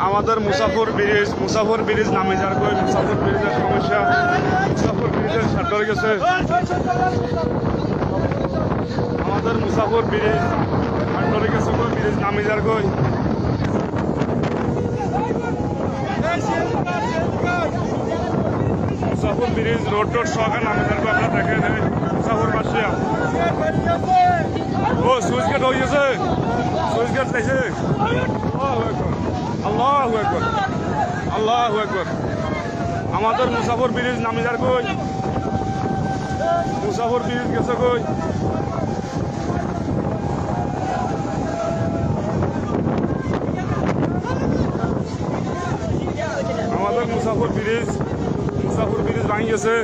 আমাদের মুসাফর ব্রিজ নামে যার কই মুসাফর ব্রিজের সমস্যা। মুসাফর ব্রিজের সার ধরে গেছে। আমাদের মুসাফর ব্রিজ সার ধরে গেছে কই ব্রিজ নামে যার কই। মুসাফর ব্রিজ রোড সহকার নামে যার কই আপনারা দেখেন মুসাফর বাসিয়া। ও সুইচ গেট হয়ে গেছে, সুইচ গেট চাইছে। আল্লাহু আকবার, আল্লাহু আকবার। আমাদের মুসাফর ব্রিজ নামে যার কই, মুসাফর ব্রিজ গেছে কই। আমাদের মুসাফর ব্রিজ ভাঙি গেছে।